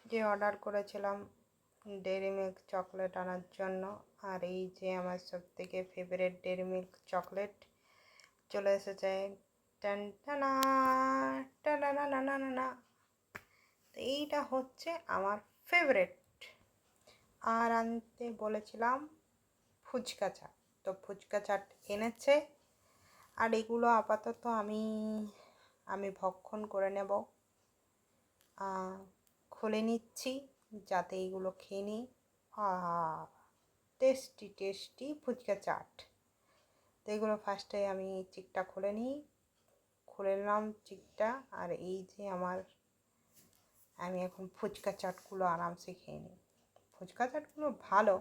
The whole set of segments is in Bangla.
যে অর্ডার করেছিলাম ডেইরি মিল্ক চকলেট আনার জন্য, আর এই যে আমার সবথেকে ফেভারিট ডেইরি মিল্ক চকলেট চলে এসেছে। টান টানা টানা। তো এইটা হচ্ছে আমার ফেভারিট। আর আনতে বলেছিলাম ফুচকা চাট, তো ফুচকা চাট এনেছে। আর এগুলো আপাতত আমি ভক্ষণ করে নেব, খুলে নিচ্ছি যাতে এগুলো খেয়ে নিই। Tasty tasty fuchka chaat. তো এগুলো ফার্স্টে আমি চিকটা খুলে নিলাম চিকটা। আর এই যে আমি এখন ফুচকা চাটগুলো আরামসে খেয়ে নিই। ফুচকা চাটগুলো ভালো,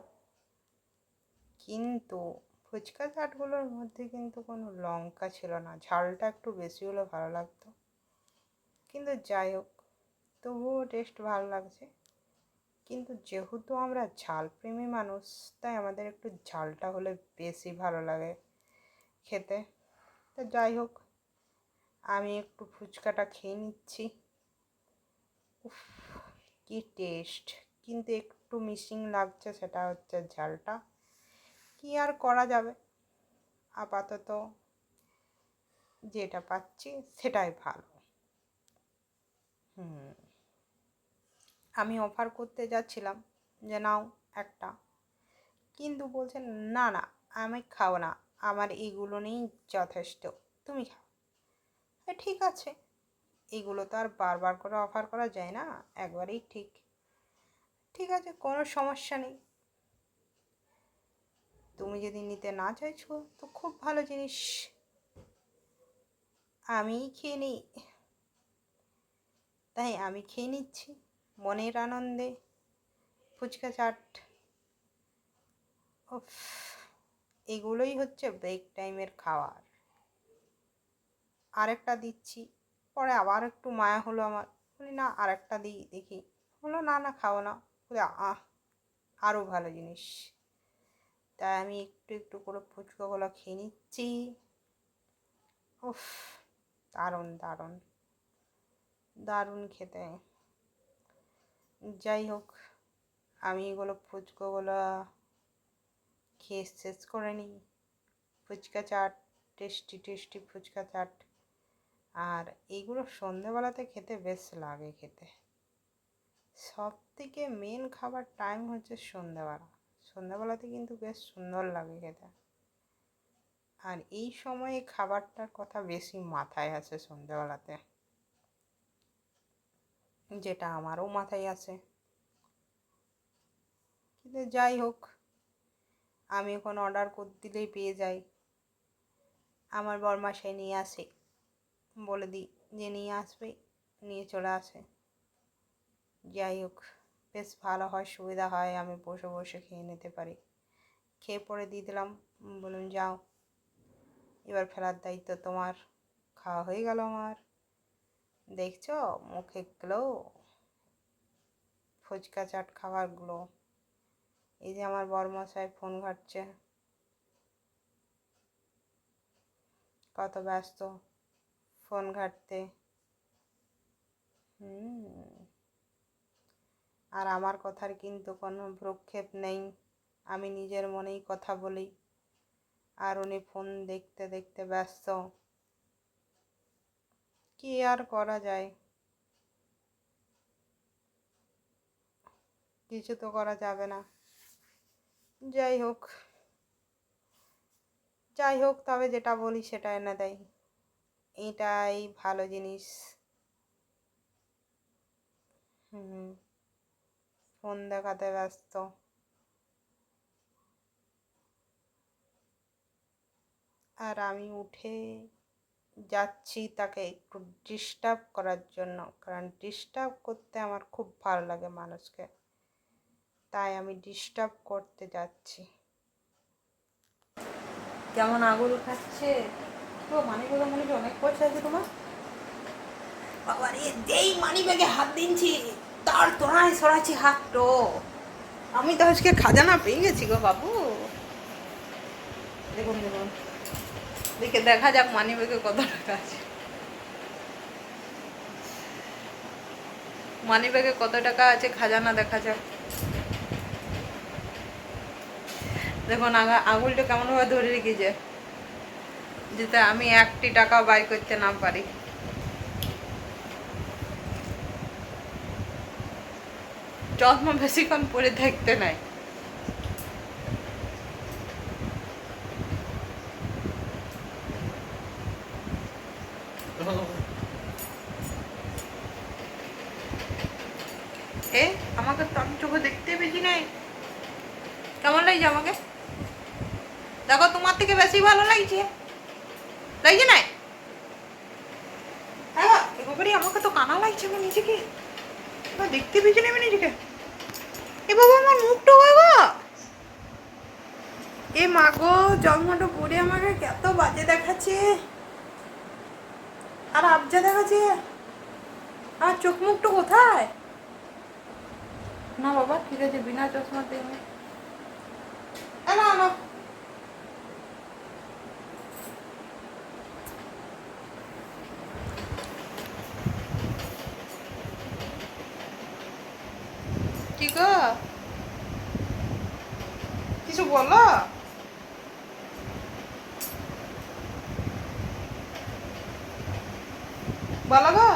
কিন্তু ফুচকা চাটগুলোর মধ্যে কিন্তু কোনো লঙ্কা ছিল না, ঝালটা একটু বেশি হলে ভালো লাগতো। কিন্তু যাই হোক, তবুও টেস্ট ভালো লাগছে। কিন্তু যেহেতু আমরা ঝালপ্রেমী মানুষ, তাই আমাদের একটু ঝালটা হলে বেশি ভালো লাগে খেতে। তো যাই হোক, আমি একটু ফুচকাটা খেয়ে নিচ্ছি। উফ, কি টেস্ট! কিন্তু একটু মিসিং লাগছে, সেটা হচ্ছে ঝালটা। কি আর করা যাবে, আপাতত যেটা পাচ্ছি সেটাই ভালো। আমি অফার করতে যাচ্ছিলাম যে নাও একটা, কিন্তু বলছেন না না, আমি খাবো না, আমার এগুলো নেই যথেষ্ট, তুমি খাও। ঠিক আছে, এগুলো তো আর বারবার করে অফার করা যায় না, একবারেই ঠিক আছে, কোনো সমস্যা নেই। তুমি যদি নিতে না চাইছো তো খুব ভালো জিনিস, আমিই খেয়ে নিই। তাই আমি খেয়ে নিচ্ছি মনের আনন্দে ফুচকা চাট। উফ, এগুলোই হচ্ছে ব্রেক টাইমের খাবার। আরেকটা দিচ্ছি, পরে আবার একটু মায়া হলো আমার, বলি না আরেকটা দিই দেখি, হলো না না খাও না, বলে আরও ভালো জিনিস। তাই আমি একটু একটু করে ফুচকাগুলো খেয়ে নিচ্ছি। উফ, দারুণ দারুণ দারুণ খেতে। যাই হোক, আমি এগুলো ফুচকাগুলো খেয়ে শেষ করে নিই। Fuchka chaat, tasty tasty fuchka chaat. আর এইগুলো সন্ধেবেলাতে খেতে বেশ লাগে খেতে। সব থেকে মেন খাবার টাইম হচ্ছে সন্ধেবেলাতে কিন্তু বেশ সুন্দর লাগে খেতে। আর এই সময়ে খাবারটার কথা বেশি মাথায় আসে সন্ধেবেলাতে, যেটা আমারও মাথায় আসে। কিন্তু যাই হোক, আমি এখন অর্ডার করে দিলেই পেয়ে যাই। আমার বরমাসাই নিয়ে আসে, বলে দিই যে নিয়ে আসবে, নিয়ে চলে আসে। যাই হোক, বেশ ভালো হয়, সুবিধা হয়, আমি বসে বসে খেয়ে নিতে পারি। খেয়ে পরে দিয়ে দিলাম, বলুন যাও, এবার ফেরার দায়িত্ব তোমার। খাওয়া হয়ে গেল আমার, দেখছো মুখে গ্লো, ফুচকা চাট খাবারগুলো। এই যে আমার বরমশাই ফোন ঘাঁটছে, কত ব্যস্ত ফোন ঘাঁটতে। আর আমার কথার কিন্তু কোনো ভ্রুক্ষেপ নেই, আমি নিজের মনেই কথা বলি, আর উনি ফোন দেখতে দেখতে ব্যস্ত। কি আর করা যায়, কিছু তো করা যাবে না। যাই হোক তবে যেটা বলি সেটা এনে দেয়, এটাই ভালো জিনিস। ফোন দেখাতে ব্যস্ত। আর আমি উঠে যাচ্ছি তাকে একটু ডিস্টার্ব করার জন্য, কারণ ডিস্টার্ব করতে আমার খুব ভালো লাগে মানুষকে, তাই আমি ডিস্টার্ব করতে যাচ্ছি। কেমন আগুন খাচ্ছে তো, মানিব্যাগে মনে হয় অনেক পয়সা আছে তোমার। বাবা রে, যেই মানিব্যাগে হাত দিনছি তার তোরাই সরাচ্ছি হাত তো। আমি তো আজকে খাজানা পেয়ে গেছি গো বাবু। দেখুন দেখুন, দেখে দেখা যাক মানিব্যাগে কত টাকা আছে। মানি ব্যাগে কত টাকা আছে খাজানা দেখা যাক। দেখুন আঙুলটা কেমনভাবে ধরে রেখেছে, যাতে আমি একটি টাকা বাই করতে না পারি। চশমা বেশিক্ষণ পরে দেখতে নাই। এ আমাকে তো আমি চোখে দেখতে পেয়েছি নাই। কেমন লাগছে আমাকে? দেখো তোমার থেকে বেশি ভালো লাগছে, লাগছে নাই? হ্যাঁ এবারে আমাকে তো কানা লাগছে আমি নিজেকে, দেখতে পেয়েছি না আমি নিজেকে। এ বাবা আমার মুখটা বাবা, এ মা গো চশমাটা পরে আমাকে কত বাজে দেখাচ্ছে, আর আবজা দেখাচ্ছে। আর চোখ মুখটা কোথায়? না বাবা ঠিক আছে, বিনা চশমাতে না না। কি গো কিছু বলো? বলো গো।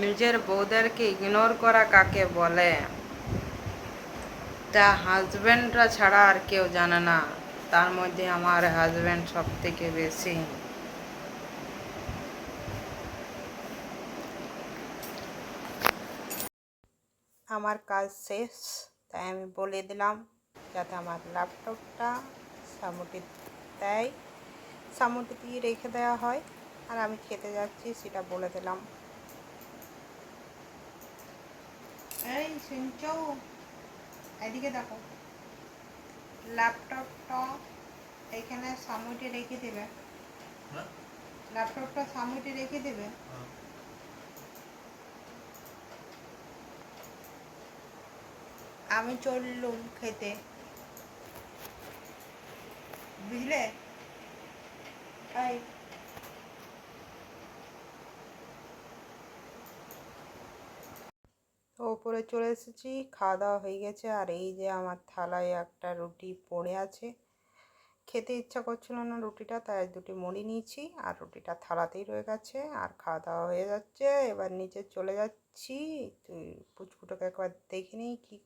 নিজের বউদেরকে ইগনোর করা কাকে বলে তা হাজব্যান্ডরা ছাড়া আর কেউ জানে না। তার মধ্যে আমার হাজব্যান্ড সব থেকে বেশি। আমার কাজ শেষ, তাই আমি বলে দিলাম যাতে আমার ল্যাপটপটা সামুটি দেয়, সামুটি দিয়ে রেখে দেওয়া হয়। আর আমি খেতে যাচ্ছি সেটা বলে দিলাম। এই শুনছো, এদিকে দেখো, ল্যাপটপটা এখানে সামুটি রেখে দেবে, ল্যাপটপটা সামুটি রেখে দেবে। আমি চললুম খেতে, বুঝলে? এই তো ওপরে চলে এসেছি, খাওয়া দাওয়া হয়ে গেছে। আর এই যে আমার থালায় একটা রুটি পড়ে আছে, খেতে ইচ্ছা করছিল না রুটিটা, তাই দুটি মুড়ি নিয়েছি আর রুটিটা থালাতেই রয়ে গেছে। আর খাওয়া দাওয়া হয়ে যাচ্ছে, এবার নিচে চলে যাচ্ছি। তুই পুচকুটাকে একবার দেখে নিই কি